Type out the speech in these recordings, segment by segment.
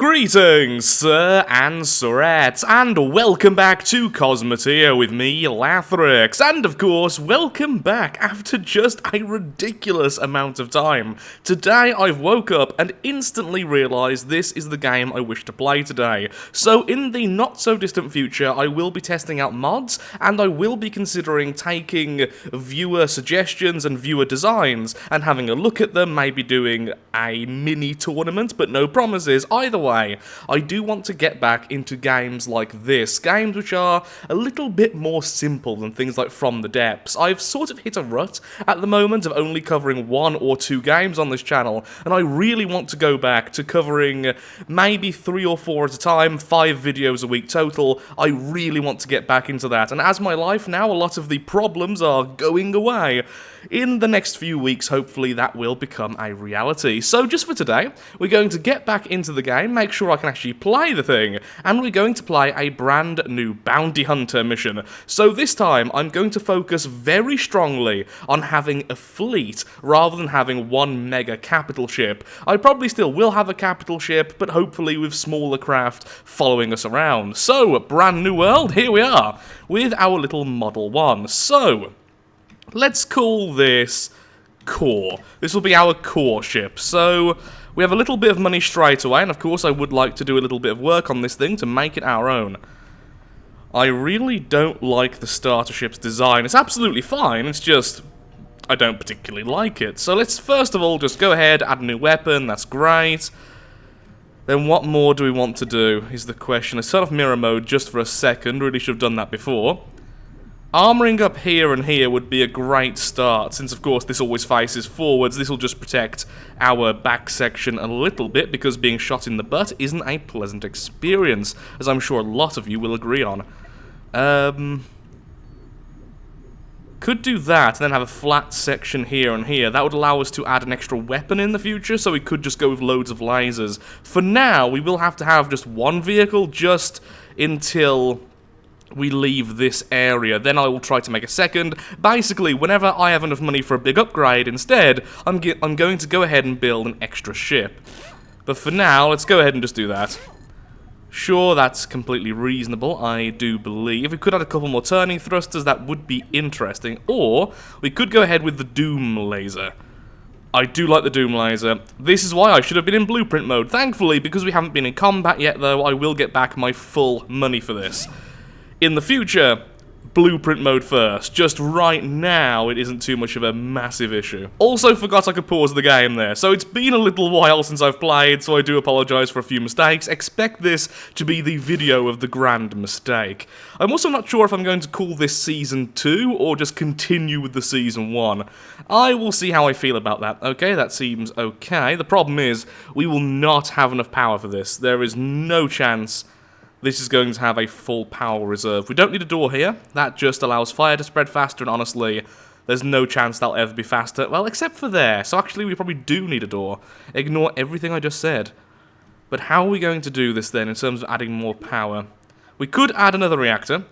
Greetings, sir and sirettes, and welcome back to Cosmoteer with me, Lathrix, and of course, welcome back after just a ridiculous amount of time. Today, I've woke up and instantly realised this is the game I wish to play today. So, in the not-so-distant future, I will be testing out mods, and I will be considering taking viewer suggestions and viewer designs, and having a look at them, maybe doing a mini-tournament, but no promises. Either way, I do want to get back into games like this, games which are a little bit more simple than things like From the Depths. I've sort of hit a rut at the moment of only covering 1 or 2 games on this channel, and I really want to go back to covering maybe 3 or 4 at a time, 5 videos a week total. I really want to get back into that, and as my life now, a lot of the problems are going away. In the next few weeks, hopefully that will become a reality. So just for today, we're going to get back into the game, make sure I can actually play the thing, and we're going to play a brand new bounty hunter mission. So this time, I'm going to focus very strongly on having a fleet rather than having one mega capital ship. I probably still will have a capital ship, but hopefully with smaller craft following us around. So, brand new world, here we are, with our little Model 1. So, let's call this Core. This will be our core ship. So, we have a little bit of money straight away, and of course I would like to do a little bit of work on this thing to make it our own. I really don't like the starter ship's design. It's absolutely fine, it's just I don't particularly like it. So let's first of all just go ahead, add a new weapon, that's great. Then what more do we want to do, is the question. Let's turn off mirror mode just for a second, really should have done that before. Armouring up here and here would be a great start, since of course this always faces forwards. This will just protect our back section a little bit, because being shot in the butt isn't a pleasant experience, as I'm sure a lot of you will agree on. Could do that, and then have a flat section here and here. That would allow us to add an extra weapon in the future, so we could just go with loads of lasers. For now, we will have to have just one vehicle, just until we leave this area. Then I will try to make a second. Basically, whenever I have enough money for a big upgrade, instead, I'm going to go ahead and build an extra ship. But for now, let's go ahead and just do that. Sure, that's completely reasonable, I do believe. If we could add a couple more turning thrusters, that would be interesting. Or, we could go ahead with the Doom laser. I do like the Doom laser. This is why I should have been in blueprint mode. Thankfully, because we haven't been in combat yet, though, I will get back my full money for this. In the future, blueprint mode first. Just right now, it isn't too much of a massive issue. Also forgot I could pause the game there. So it's been a little while since I've played, so I do apologise for a few mistakes. Expect this to be the video of the grand mistake. I'm also not sure if I'm going to call this Season 2, or just continue with the Season 1. I will see how I feel about that. Okay, that seems okay. The problem is, we will not have enough power for this. There is no chance this is going to have a full power reserve. We don't need a door here. That just allows fire to spread faster, and honestly, there's no chance that'll ever be faster. Well, except for there. So actually, we probably do need a door. Ignore everything I just said. But how are we going to do this then, in terms of adding more power? We could add another reactor,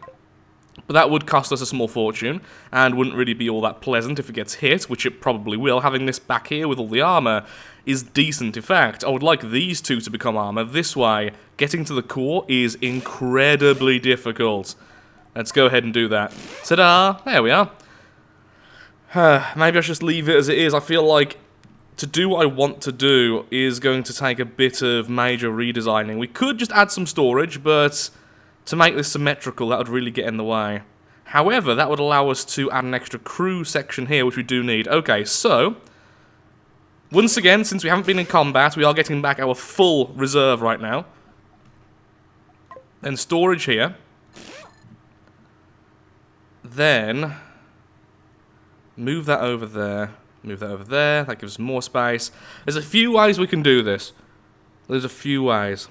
but that would cost us a small fortune, and wouldn't really be all that pleasant if it gets hit, which it probably will. Having this back here with all the armor is decent. In fact, I would like these two to become armor. This way, getting to the core is incredibly difficult. Let's go ahead and do that. Ta-da! There we are. Maybe I should just leave it as it is. I feel like to do what I want to do is going to take a bit of major redesigning. We could just add some storage, but to make this symmetrical, that would really get in the way. However, that would allow us to add an extra crew section here, which we do need. Okay, so once again, since we haven't been in combat, we are getting back our full reserve right now. Then storage here. Then move that over there. Move that over there. That gives us more space. There's a few ways we can do this. There's a few ways.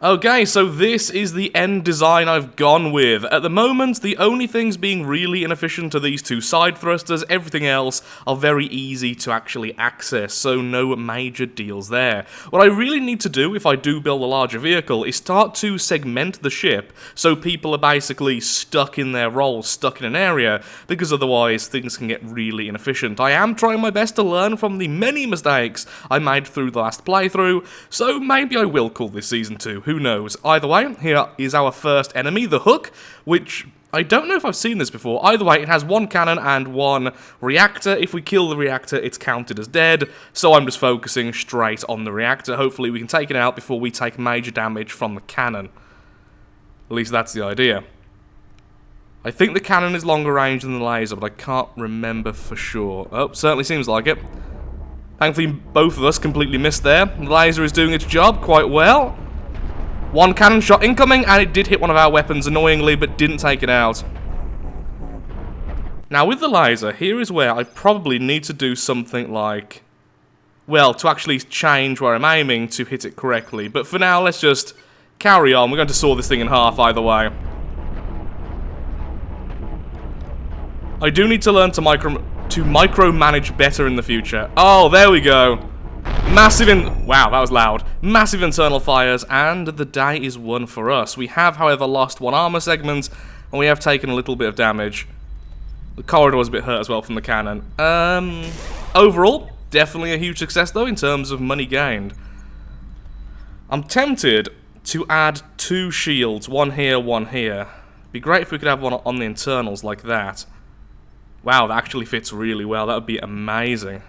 Okay, so this is the end design I've gone with. At the moment, the only things being really inefficient are these two side thrusters. Everything else are very easy to actually access, so no major deals there. What I really need to do, if I do build a larger vehicle, is start to segment the ship, so people are basically stuck in their roles, stuck in an area, because otherwise things can get really inefficient. I am trying my best to learn from the many mistakes I made through the last playthrough, so maybe I will call this Season 2. Who knows? Either way, here is our first enemy, the Hook, which I don't know if I've seen this before. Either way, it has one cannon and one reactor. If we kill the reactor, it's counted as dead, so I'm just focusing straight on the reactor. Hopefully we can take it out before we take major damage from the cannon. At least that's the idea. I think the cannon is longer range than the laser, but I can't remember for sure. Oh, certainly seems like it. Thankfully, both of us completely missed there. The laser is doing its job quite well. One cannon shot incoming, and it did hit one of our weapons annoyingly, but didn't take it out. Now, with the laser, here is where I probably need to do something like... well, to actually change where I'm aiming to hit it correctly. But for now, let's just carry on. We're going to saw this thing in half either way. I do need to learn to micromanage better in the future. Oh, there we go. Wow, that was loud. Massive internal fires, and the day is won for us. We have, however, lost one armor segment, and we have taken a little bit of damage. The corridor was a bit hurt as well from the cannon. Overall, definitely a huge success, though, in terms of money gained. I'm tempted to add 2 shields, one here, one here. Be great if we could have one on the internals like that. Wow, that actually fits really well. That would be amazing.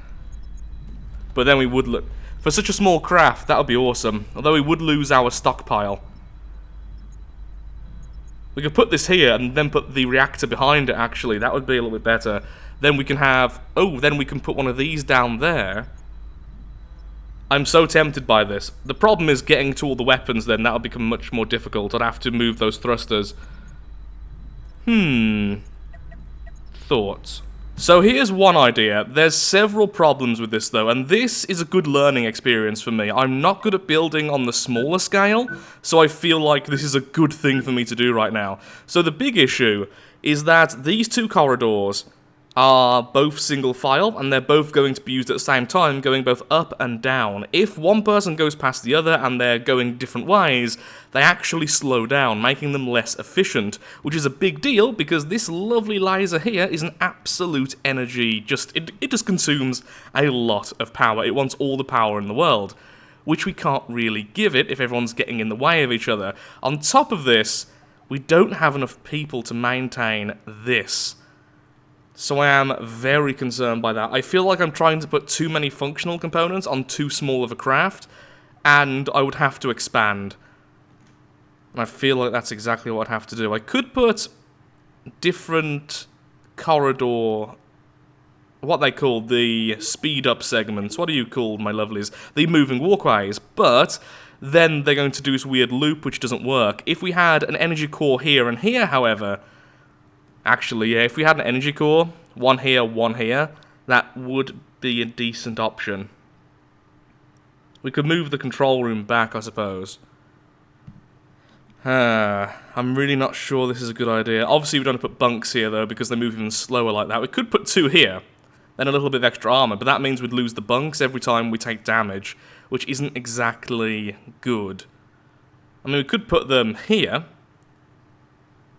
But then we would look... for such a small craft, that would be awesome. Although we would lose our stockpile. We could put this here and then put the reactor behind it, actually. That would be a little bit better. Then we can have... oh, then we can put one of these down there. I'm so tempted by this. The problem is getting to all the weapons then. That would become much more difficult. I'd have to move those thrusters. Thoughts. So here's one idea. There's several problems with this though, and this is a good learning experience for me. I'm not good at building on the smaller scale, so I feel like this is a good thing for me to do right now. So the big issue is that these 2 corridors are both single file, and they're both going to be used at the same time, going both up and down. If one person goes past the other and they're going different ways, they actually slow down, making them less efficient, which is a big deal because this lovely laser here is an absolute energy, it just consumes a lot of power. It wants all the power in the world, which we can't really give it if everyone's getting in the way of each other. On top of this, we don't have enough people to maintain this. So I am very concerned by that. I feel like I'm trying to put too many functional components on too small of a craft, and I would have to expand. And I feel like that's exactly what I'd have to do. I could put different corridor... what they call the speed-up segments. What are you called, my lovelies? The moving walkways. But then they're going to do this weird loop, which doesn't work. If we had an energy core here and here, however... actually, yeah, if we had an energy core, one here, that would be a decent option. We could move the control room back, I suppose. I'm really not sure this is a good idea. Obviously, we don't want to put bunks here, though, because they move even slower like that. We could put 2 here, then a little bit of extra armor, but that means we'd lose the bunks every time we take damage, which isn't exactly good. I mean, we could put them here.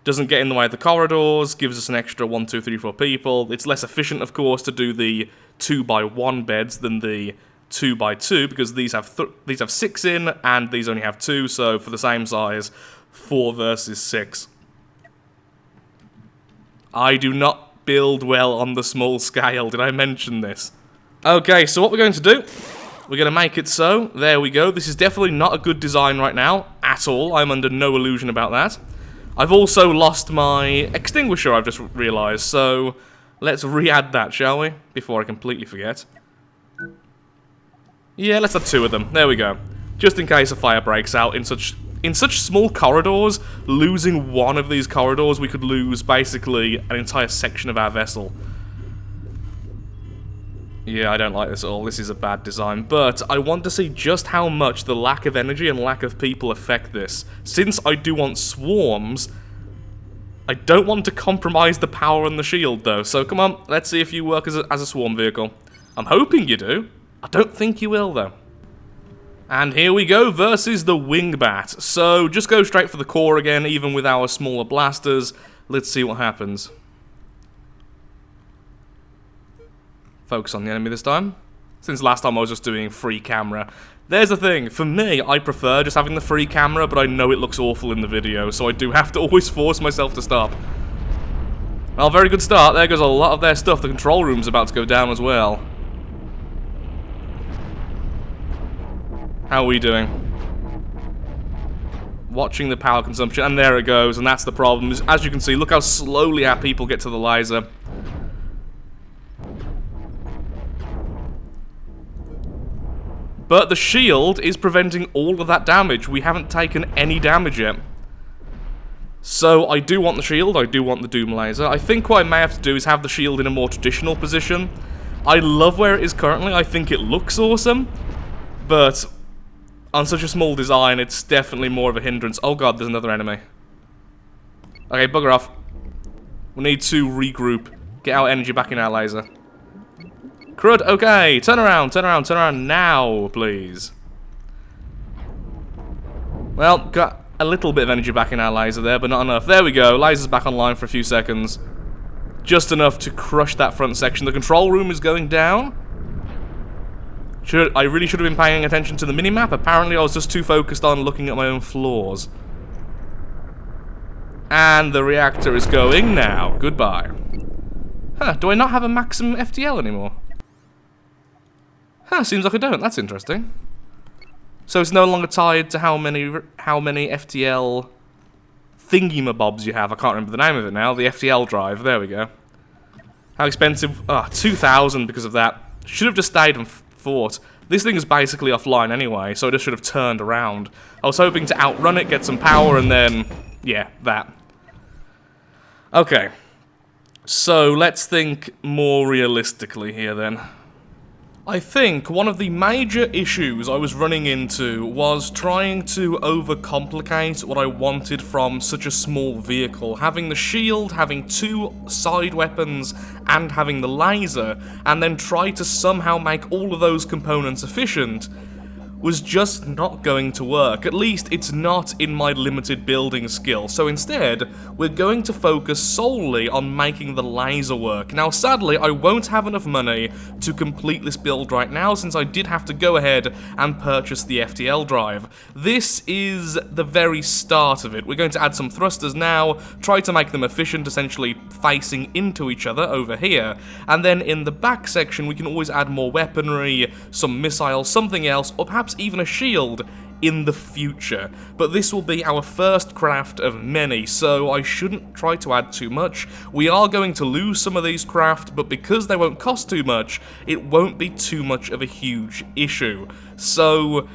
Doesn't get in the way of the corridors, gives us an extra 1, 2, 3, 4 people. It's less efficient, of course, to do the 2x1 beds than the 2x2, because these have 6 in, and these only have 2, so for the same size, 4 versus 6. I do not build well on the small scale, did I mention this? Okay, so what we're going to do, we're going to make it so, there we go. This is definitely not a good design right now, at all. I'm under no illusion about that. I've also lost my extinguisher, I've just realised, so let's re-add that, shall we? Before I completely forget. Yeah, let's have 2 of them. There we go. Just in case a fire breaks out in such small corridors, losing one of these corridors, we could lose basically an entire section of our vessel. Yeah, I don't like this at all. This is a bad design. But I want to see just how much the lack of energy and lack of people affect this. Since I do want swarms, I don't want to compromise the power on the shield, though. So come on, let's see if you work as a swarm vehicle. I'm hoping you do. I don't think you will, though. And here we go versus the Wingbat. So just go straight for the core again, even with our smaller blasters. Let's see what happens. Focus on the enemy this time. Since last time I was just doing free camera. There's the thing, for me, I prefer just having the free camera, but I know it looks awful in the video, so I do have to always force myself to stop. Well, very good start. There goes a lot of their stuff. The control room's about to go down as well. How are we doing? Watching the power consumption, and there it goes, and that's the problem. As you can see, look how slowly our people get to the laser. But the shield is preventing all of that damage. We haven't taken any damage yet. So I do want the shield, I do want the Doom Laser. I think what I may have to do is have the shield in a more traditional position. I love where it is currently, I think it looks awesome. But on such a small design, it's definitely more of a hindrance. Oh god, there's another enemy. Okay, bugger off. We need to regroup. Get our energy back in our laser. Crud, okay, turn around now, please. Well, got a little bit of energy back in our laser there, but not enough. There we go, laser's back online for a few seconds. Just enough to crush that front section. The control room is going down. I really should have been paying attention to the minimap. Apparently I was just too focused on looking at my own flaws. And the reactor is going now. Goodbye. Huh, do I not have a maximum FTL anymore? Huh, seems like I don't. That's interesting. So it's no longer tied to how many FTL thingy-mabobs you have. I can't remember the name of it now. The FTL drive. There we go. How expensive? 2,000 because of that. Should have just stayed and fought. This thing is basically offline anyway, so I just should have turned around. I was hoping to outrun it, get some power, and then... yeah, that. Okay. So, let's think more realistically here then. I think one of the major issues I was running into was trying to overcomplicate what I wanted from such a small vehicle. Having the shield, having 2 side weapons, and having the laser, and then try to somehow make all of those components efficient, was just not going to work. At least it's not in my limited building skill. So instead, we're going to focus solely on making the laser work. Now sadly, I won't have enough money to complete this build right now, since I did have to go ahead and purchase the FTL drive. This is the very start of it. We're going to add some thrusters now, try to make them efficient, essentially facing into each other over here, and then in the back section we can always add more weaponry, some missiles, something else, or perhaps even a shield in the future. But this will be our first craft of many, so I shouldn't try to add too much. We are going to lose some of these craft, but because they won't cost too much, it won't be too much of a huge issue. So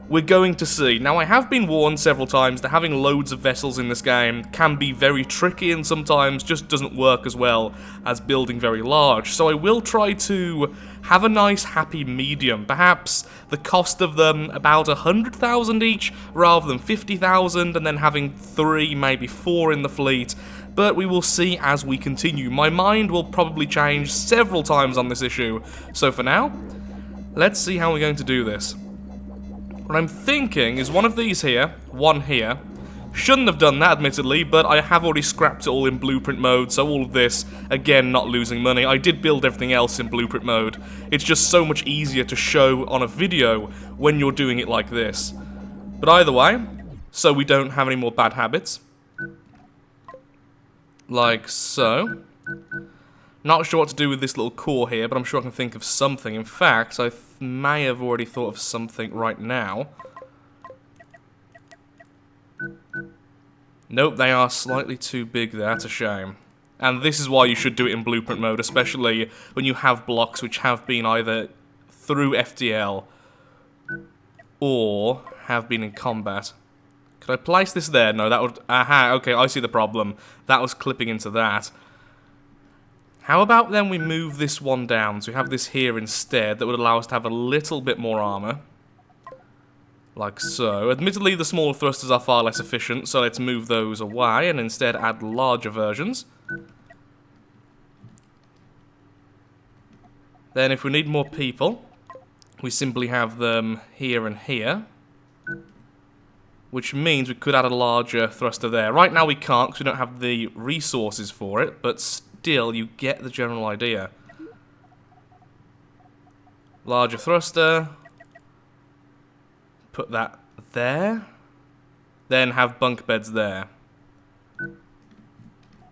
we're going to see. Now, I have been warned several times that having loads of vessels in this game can be very tricky and sometimes just doesn't work as well as building very large. So I will try to have a nice happy medium. Perhaps the cost of them about 100,000 each rather than 50,000, and then having 3, maybe 4 in the fleet. But we will see as we continue. My mind will probably change several times on this issue. So for now, let's see how we're going to do this. What I'm thinking is one of these here, one here. Shouldn't have done that, admittedly, but I have already scrapped it all in blueprint mode, so all of this, again, not losing money. I did build everything else in blueprint mode. It's just so much easier to show on a video when you're doing it like this. But either way, so we don't have any more bad habits. Like so. Not sure what to do with this little core here, but I'm sure I can think of something. In fact, I may have already thought of something right now. Nope, they are slightly too big there, that's a shame. And this is why you should do it in blueprint mode, especially when you have blocks which have been either through FTL or have been in combat. Could I place this there? No, that would... aha, okay, I see the problem. That was clipping into that. How about then we move this one down, so we have this here instead, that would allow us to have a little bit more armor. Like so. Admittedly, the smaller thrusters are far less efficient, so let's move those away and instead add larger versions. Then if we need more people, we simply have them here and here. Which means we could add a larger thruster there. Right now we can't because we don't have the resources for it, but still, you get the general idea. Larger thruster. Put that there. Then have bunk beds there.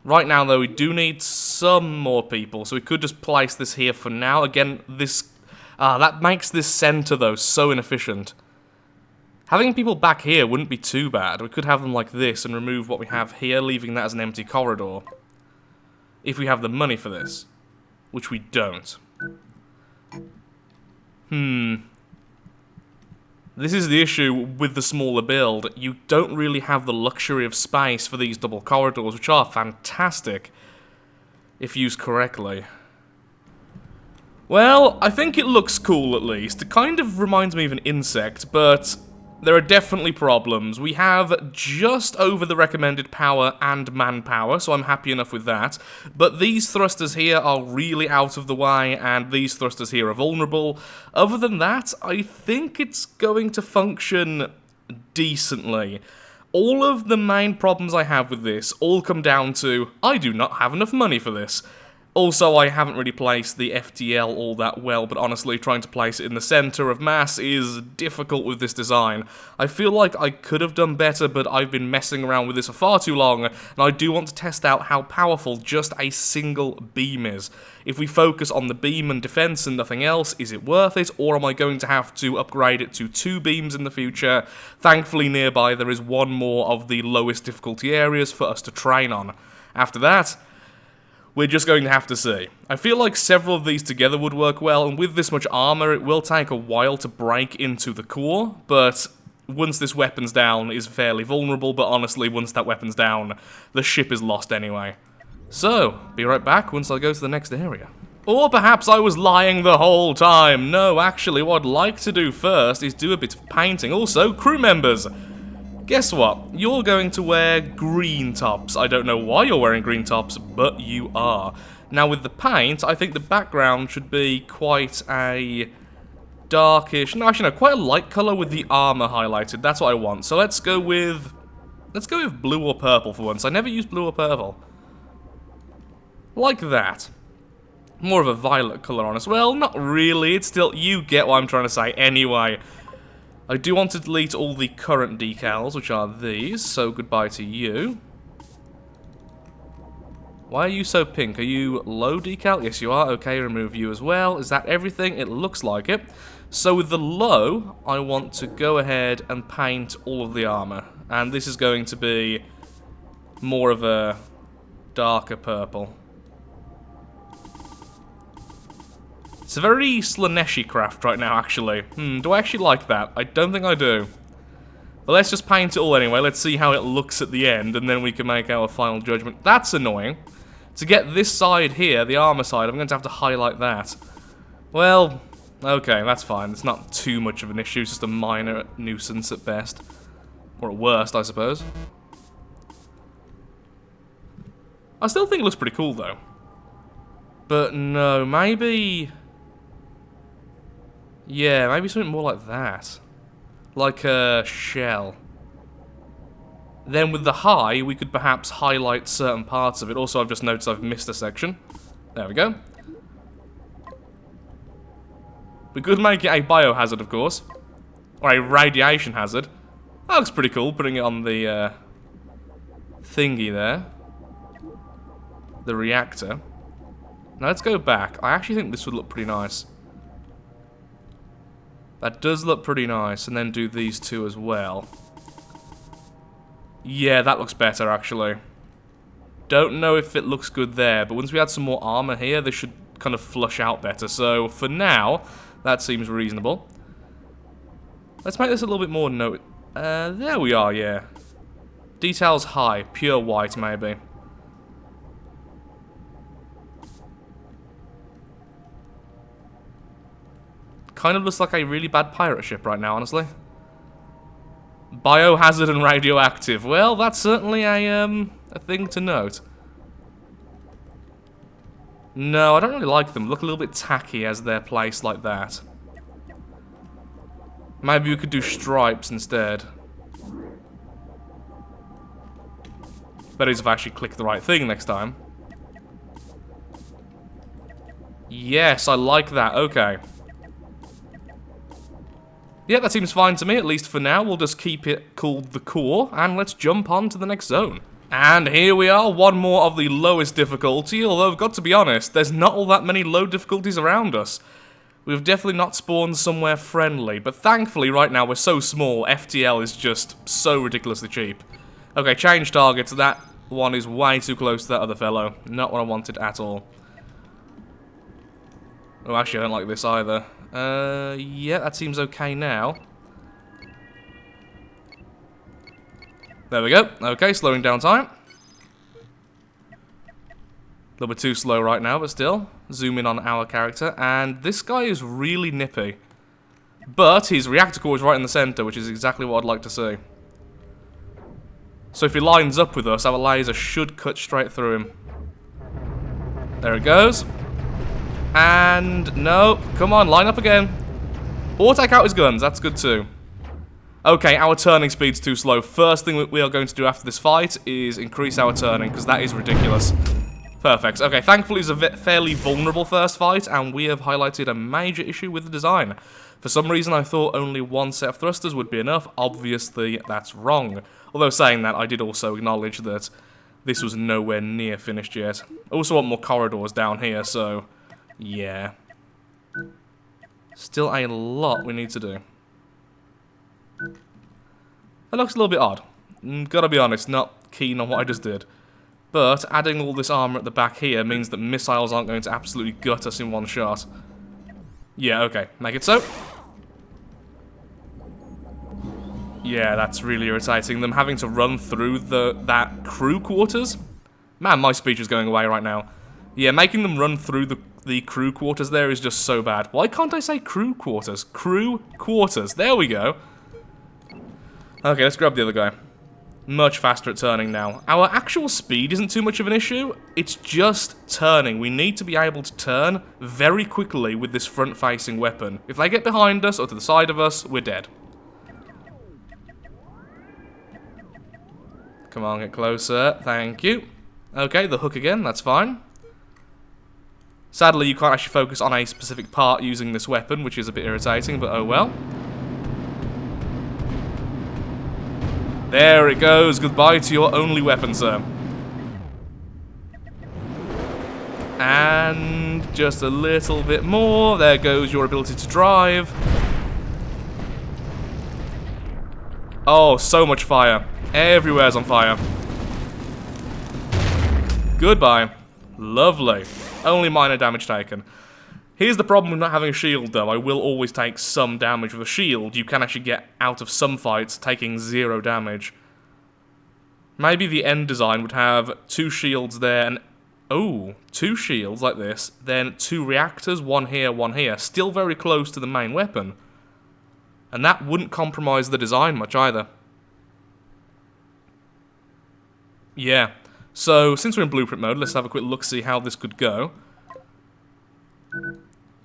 Right now, though, we do need some more people, so we could just place this here for now. Again, this... that makes this center, though, so inefficient. Having people back here wouldn't be too bad. We could have them like this and remove what we have here, leaving that as an empty corridor. If we have the money for this. Which we don't. This is the issue with the smaller build. You don't really have the luxury of space for these double corridors, which are fantastic if used correctly. Well, I think it looks cool at least. It kind of reminds me of an insect, but there are definitely problems. We have just over the recommended power and manpower, so I'm happy enough with that. But these thrusters here are really out of the way, and these thrusters here are vulnerable. Other than that, I think it's going to function decently. All of the main problems I have with this all come down to, I do not have enough money for this. Also, I haven't really placed the FTL all that well, but honestly, trying to place it in the center of mass is difficult with this design. I feel like I could have done better, but I've been messing around with this for far too long, and I do want to test out how powerful just a single beam is. If we focus on the beam and defense and nothing else, is it worth it, or am I going to have to upgrade it to 2 beams in the future? Thankfully, nearby there is one more of the lowest difficulty areas for us to train on. After that, we're just going to have to see. I feel like several of these together would work well, and with this much armor, it will take a while to break into the core, but once this weapon's down, is fairly vulnerable, but honestly, once that weapon's down, the ship is lost anyway. So, be right back once I go to the next area. Or perhaps I was lying the whole time. No, actually, what I'd like to do first is do a bit of painting. Also, crew members! Guess what? You're going to wear green tops. I don't know why you're wearing green tops, but you are. Now with the paint, I think the background should be quite a darkish... No, actually no, quite a light colour with the armour highlighted. That's what I want. So let's go with blue or purple for once. I never use blue or purple. Like that. More of a violet colour on us. Well, not really. It's still... You get what I'm trying to say anyway. I do want to delete all the current decals, which are these, so goodbye to you. Why are you so pink? Are you low decal? Yes, you are. Okay, remove you as well. Is that everything? It looks like it. So with the low, I want to go ahead and paint all of the armor. And this is going to be more of a darker purple. It's a very Slaneshi craft right now, actually. Do I actually like that? I don't think I do. But let's just paint it all anyway. Let's see how it looks at the end, and then we can make our final judgment. That's annoying. To get this side here, the armor side, I'm going to have to highlight that. Well, okay, that's fine. It's not too much of an issue. It's just a minor nuisance at best. Or at worst, I suppose. I still think it looks pretty cool, though. But no, maybe... Yeah, maybe something more like that. Like a shell. Then with the high, we could perhaps highlight certain parts of it. Also, I've just noticed I've missed a section. There we go. We could make it a biohazard, of course. Or a radiation hazard. That looks pretty cool, putting it on the thingy there. The reactor. Now let's go back. I actually think this would look pretty nice. That does look pretty nice, and then do these two as well. Yeah, that looks better, actually. Don't know if it looks good there, but once we add some more armor here, this should kind of flush out better. So, for now, that seems reasonable. Let's make this a little bit more note. There we are, yeah. Details high, pure white, maybe. Kind of looks like a really bad pirate ship right now, honestly. Biohazard and radioactive. Well, that's certainly a thing to note. No, I don't really like them. Look a little bit tacky as they're placed like that. Maybe we could do stripes instead. Better if I actually click the right thing next time. Yes, I like that. Okay. Yeah, that seems fine to me, at least for now. We'll just keep it called the core, and let's jump on to the next zone. And here we are, one more of the lowest difficulty, although I've got to be honest, there's not all that many low difficulties around us. We've definitely not spawned somewhere friendly, but thankfully right now we're so small, FTL is just so ridiculously cheap. Okay, change targets. That one is way too close to that other fellow. Not what I wanted at all. Oh, actually I don't like this either. Yeah, that seems okay now. There we go. Okay, slowing down time. A little bit too slow right now, but still. Zoom in on our character, and this guy is really nippy. But his reactor core is right in the center, which is exactly what I'd like to see. So if he lines up with us, our laser should cut straight through him. There it goes. And no, come on, line up again. Or take out his guns, that's good too. Okay, our turning speed's too slow. First thing we are going to do after this fight is increase our turning, because that is ridiculous. Perfect. Okay, thankfully it's a fairly vulnerable first fight, and we have highlighted a major issue with the design. For some reason I thought only one set of thrusters would be enough. Obviously that's wrong. Although saying that, I did also acknowledge that this was nowhere near finished yet. I also want more corridors down here, so yeah. Still a lot we need to do. That looks a little bit odd. Gotta be honest, not keen on what I just did. But adding all this armor at the back here means that missiles aren't going to absolutely gut us in one shot. Yeah, okay. Make it so. Yeah, that's really irritating. Them having to run through that crew quarters. Man, my speech is going away right now. Yeah, making them run through the crew quarters there is just so bad. Why can't I say crew quarters? Crew quarters. There we go. Okay, let's grab the other guy. Much faster at turning now. Our actual speed isn't too much of an issue. It's just turning. We need to be able to turn very quickly with this front-facing weapon. If they get behind us or to the side of us, we're dead. Come on, get closer. Thank you. Okay, the hook again. That's fine. Sadly, you can't actually focus on a specific part using this weapon, which is a bit irritating, but oh well. There it goes. Goodbye to your only weapon, sir. And just a little bit more. There goes your ability to drive. Oh, so much fire. Everywhere's on fire. Goodbye. Lovely. Only minor damage taken. Here's the problem with not having a shield, though. I will always take some damage with a shield. You can actually get out of some fights taking 0 damage. Maybe the end design would have 2 shields there and... oh, 2 shields like this. Then 2 reactors, one here. Still very close to the main weapon. And that wouldn't compromise the design much either. Yeah. So, since we're in blueprint mode, let's have a quick look, see how this could go.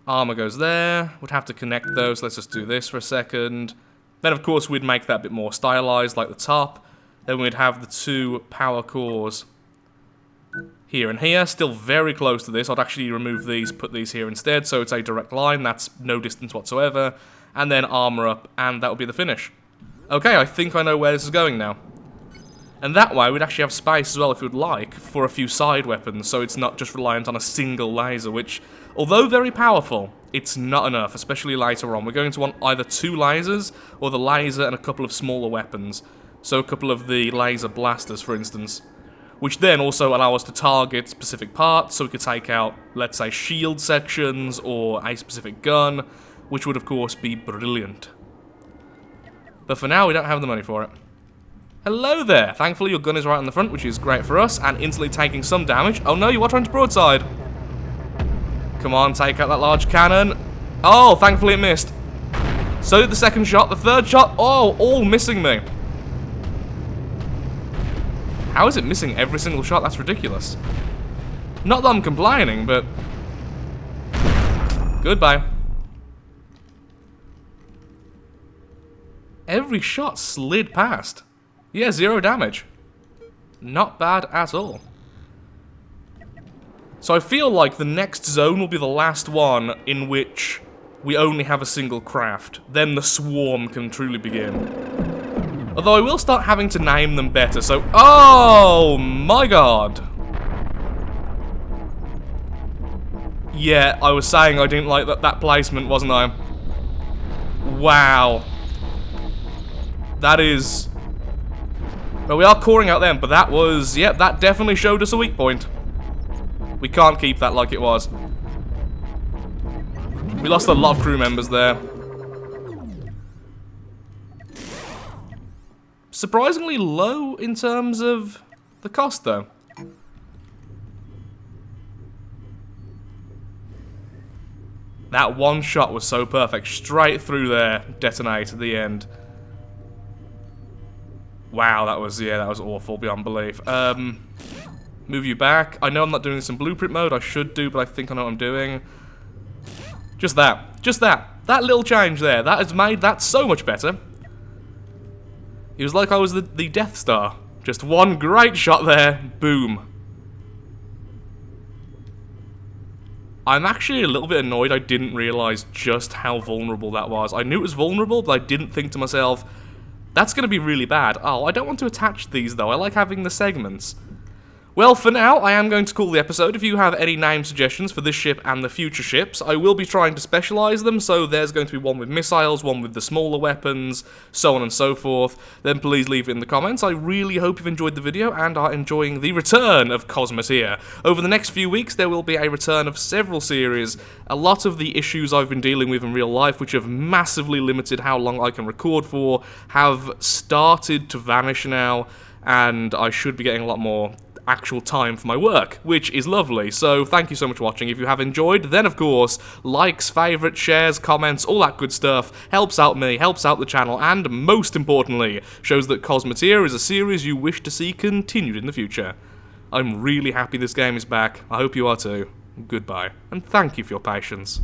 Armor goes there. Would have to connect those. Let's just do this for a second. Then, of course, we'd make that a bit more stylized, like the top. Then we'd have the 2 power cores here and here. Still very close to this. I'd actually remove these, put these here instead, so it's a direct line. That's no distance whatsoever. And then armor up, and that would be the finish. Okay, I think I know where this is going now. And that way, we'd actually have space as well, if you'd like, for a few side weapons, so it's not just reliant on a single laser, which, although very powerful, it's not enough, especially later on. We're going to want either 2 lasers, or the laser and a couple of smaller weapons. So a couple of the laser blasters, for instance. Which then also allow us to target specific parts, so we could take out, let's say, shield sections, or a specific gun, which would, of course, be brilliant. But for now, we don't have the money for it. Hello there! Thankfully your gun is right on the front, which is great for us, and instantly taking some damage. Oh no, you are trying to broadside! Come on, take out that large cannon. Oh, thankfully it missed. So did the second shot, the third shot, oh, all missing me. How is it missing every single shot? That's ridiculous. Not that I'm complaining, but... Goodbye. Every shot slid past. Yeah, 0 damage. Not bad at all. So I feel like the next zone will be the last one in which we only have a single craft. Then the swarm can truly begin. Although I will start having to name them better, so... Oh my god! Yeah, I was saying I didn't like that placement, wasn't I? Wow. That is... Well, we are coring out them, but that was... Yep, that definitely showed us a weak point. We can't keep that like it was. We lost a lot of crew members there. Surprisingly low in terms of the cost, though. That one shot was so perfect. Straight through there, detonate at the end. Wow, that was awful beyond belief. Move you back. I know I'm not doing this in blueprint mode. I should do, but I think I know what I'm doing. Just that. Just that. That little change there. That has made that so much better. It was like I was the Death Star. Just one great shot there. Boom. I'm actually a little bit annoyed I didn't realise just how vulnerable that was. I knew it was vulnerable, but I didn't think to myself, that's going to be really bad. Oh, I don't want to attach these, though. I like having the segments. Well, for now, I am going to call the episode. If you have any name suggestions for this ship and the future ships, I will be trying to specialise them, so there's going to be one with missiles, one with the smaller weapons, so on and so forth. Then please leave it in the comments. I really hope you've enjoyed the video and are enjoying the return of Cosmoteer. Over the next few weeks, there will be a return of several series. A lot of the issues I've been dealing with in real life, which have massively limited how long I can record for, have started to vanish now, and I should be getting a lot more actual time for my work, which is lovely. So thank you so much for watching. If you have enjoyed, then of course, likes, favourites, shares, comments, all that good stuff helps out me, helps out the channel, and most importantly, shows that Cosmoteer is a series you wish to see continued in the future. I'm really happy this game is back. I hope you are too. Goodbye, and thank you for your patience.